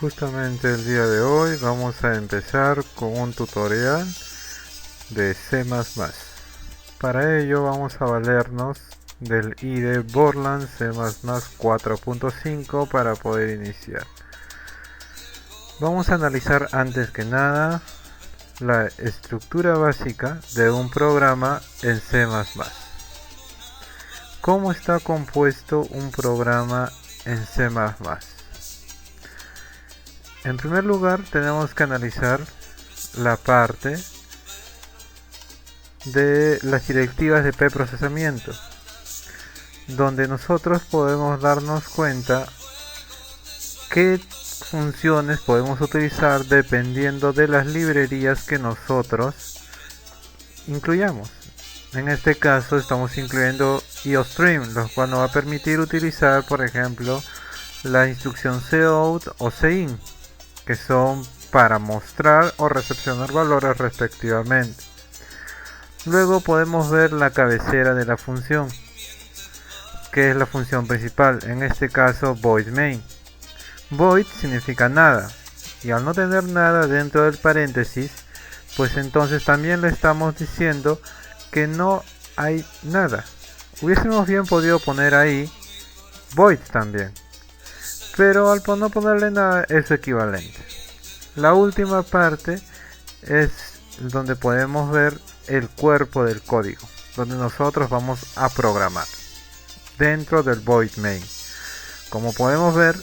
Justamente el día de hoy vamos a empezar con un tutorial de C++. Para ello vamos a valernos del IDE Borland C++ 4.5 para poder iniciar. Vamos a analizar antes que nada la estructura básica de un programa en C++. ¿Cómo está compuesto un programa en C++? En primer lugar, tenemos que analizar la parte de las directivas de preprocesamiento, donde nosotros podemos darnos cuenta qué funciones podemos utilizar dependiendo de las librerías que nosotros incluyamos. En este caso estamos incluyendo IOStream, lo cual nos va a permitir utilizar, por ejemplo, la instrucción cout o cin, que son para mostrar o recepcionar valores respectivamente. Luego podemos ver la cabecera de la función, que es la función principal, en este caso void main. Void significa nada, y al no tener nada dentro del paréntesis, pues entonces también le estamos diciendo que no hay nada. Hubiésemos bien podido poner ahí void también, pero al no ponerle nada es su equivalente. La última parte es donde podemos ver el cuerpo del código, donde nosotros vamos a programar dentro del void main. Como podemos ver,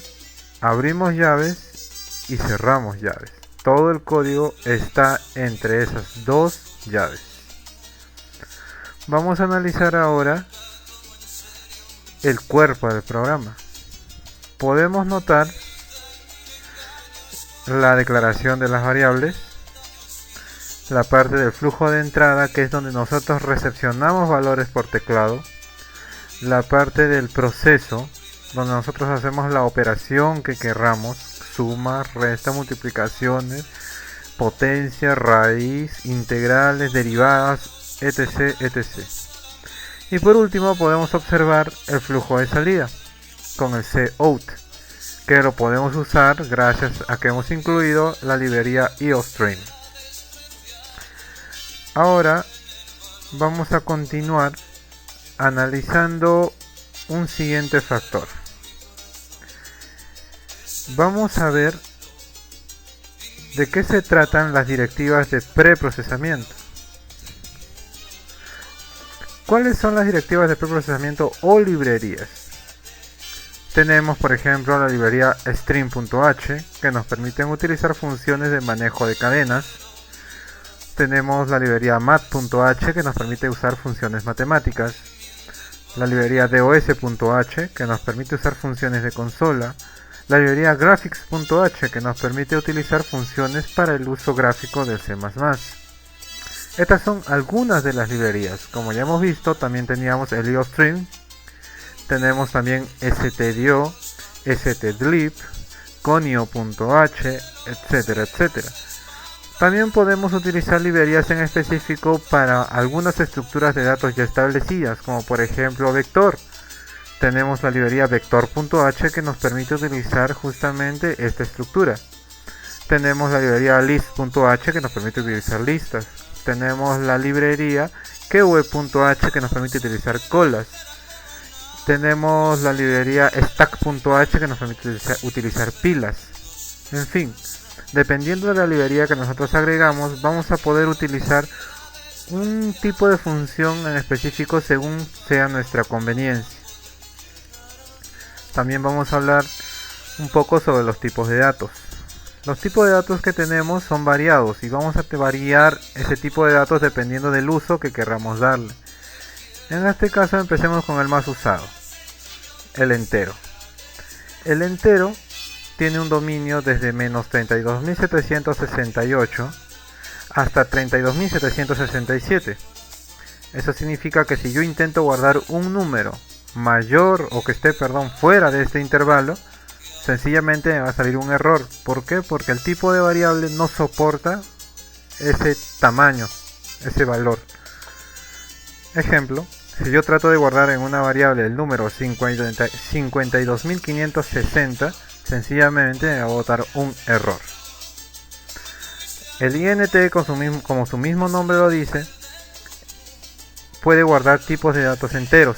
abrimos llaves y cerramos llaves. Todo el código está entre esas dos llaves. Vamos a analizar ahora el cuerpo del programa. Podemos notar la declaración de las variables, la parte del flujo de entrada, que es donde nosotros recepcionamos valores por teclado, la parte del proceso, donde nosotros hacemos la operación que querramos, suma, resta, multiplicaciones, potencia, raíz, integrales, derivadas, etc, etc. Y por último podemos observar el flujo de salida con el cout, que lo podemos usar gracias a que hemos incluido la librería IOStream. Ahora vamos a continuar analizando un siguiente factor. Vamos a ver de qué se tratan las directivas de preprocesamiento. ¿Cuáles son las directivas de preprocesamiento o librerías? Tenemos, por ejemplo, la librería string.h, que nos permiten utilizar funciones de manejo de cadenas. Tenemos la librería math.h, que nos permite usar funciones matemáticas. La librería dos.h, que nos permite usar funciones de consola. La librería graphics.h, que nos permite utilizar funciones para el uso gráfico del C++. Estas son algunas de las librerías. Como ya hemos visto, también teníamos el IOStream. Tenemos también stdio, stdlib, conio.h, etcétera, etcétera. También podemos utilizar librerías en específico para algunas estructuras de datos ya establecidas, como por ejemplo vector. Tenemos la librería vector.h, que nos permite utilizar justamente esta estructura. Tenemos la librería list.h, que nos permite utilizar listas. Tenemos la librería keyword.h, que nos permite utilizar colas. Tenemos la librería stack.h, que nos permite utilizar pilas. En fin, dependiendo de la librería que nosotros agregamos, vamos a poder utilizar un tipo de función en específico según sea nuestra conveniencia. También vamos a hablar un poco sobre los tipos de datos. Los tipos de datos que tenemos son variados y vamos a variar ese tipo de datos dependiendo del uso que queramos darle. En este caso empecemos con el más usado, el entero. El entero tiene un dominio desde menos 32.768 hasta 32.767. Eso significa que si yo intento guardar un número mayor o que esté, fuera de este intervalo, sencillamente me va a salir un error. ¿Por qué? Porque el tipo de variable no soporta ese tamaño, ese valor. Ejemplo, si yo trato de guardar en una variable el número 52.560, sencillamente va a botar un error. El int, como su mismo nombre lo dice, puede guardar tipos de datos enteros.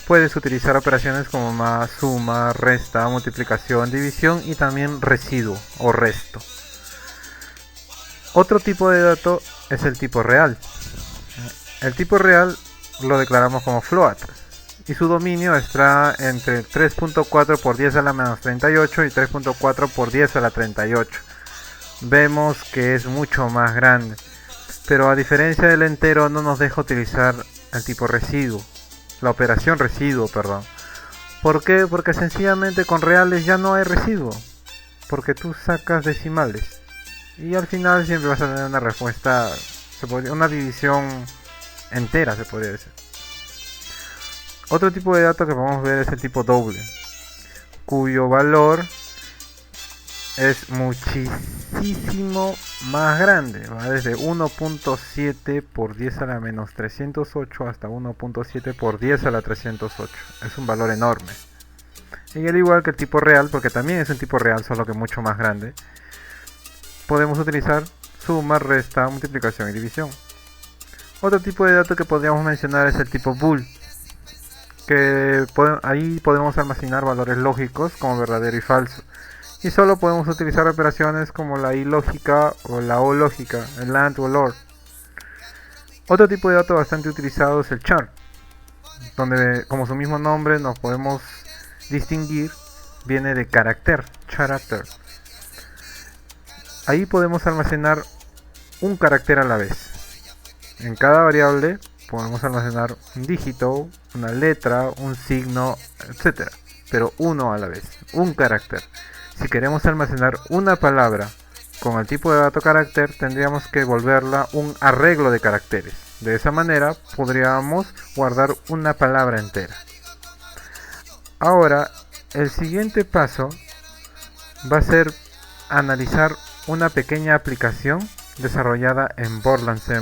Puedes utilizar operaciones como más, suma, resta, multiplicación, división y también residuo o resto. Otro tipo de dato es el tipo real. El tipo real lo declaramos como float y su dominio está entre 3.4 por 10 a la menos 38 y 3.4 por 10 a la 38. Vemos que es mucho más grande, pero a diferencia del entero no nos deja utilizar el tipo residuo, la operación residuo, perdón. ¿Por qué? Porque sencillamente con reales ya no hay residuo, porque tú sacas decimales y al final siempre vas a tener una respuesta, una división entera, se podría decir. Otro tipo de dato que podemos ver es el tipo doble, cuyo valor es muchísimo más grande, ¿va? Desde 1.7 por 10 a la menos 308 hasta 1.7 por 10 a la 308. Es un valor enorme. Y al igual que el tipo real, porque también es un tipo real, solo que mucho más grande, podemos utilizar suma, resta, multiplicación y división. Otro tipo de dato que podríamos mencionar es el tipo bool, que ahí podemos almacenar valores lógicos como verdadero y falso. Y solo podemos utilizar operaciones como la i lógica o la o lógica, el AND o el OR. Otro tipo de dato bastante utilizado es el char, donde como su mismo nombre nos podemos distinguir, viene de carácter, character. Ahí podemos almacenar un carácter a la vez. En cada variable podemos almacenar un dígito, una letra, un signo, etc. Pero uno a la vez, un carácter. Si queremos almacenar una palabra con el tipo de dato carácter, tendríamos que volverla un arreglo de caracteres. De esa manera podríamos guardar una palabra entera. Ahora, el siguiente paso va a ser analizar una pequeña aplicación desarrollada en Borland C++.